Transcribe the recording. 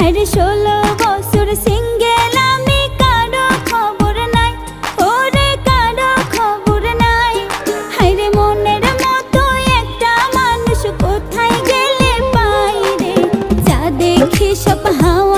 হায়রে 16 বছর সিঙ্গেল আমি, কারো খবর নাই, ওরে কারো খবর নাই। হায়রে মনের মতো একটা মানুষ কোথায় গেলে পাই রে, যা দেখি সব হাওয়া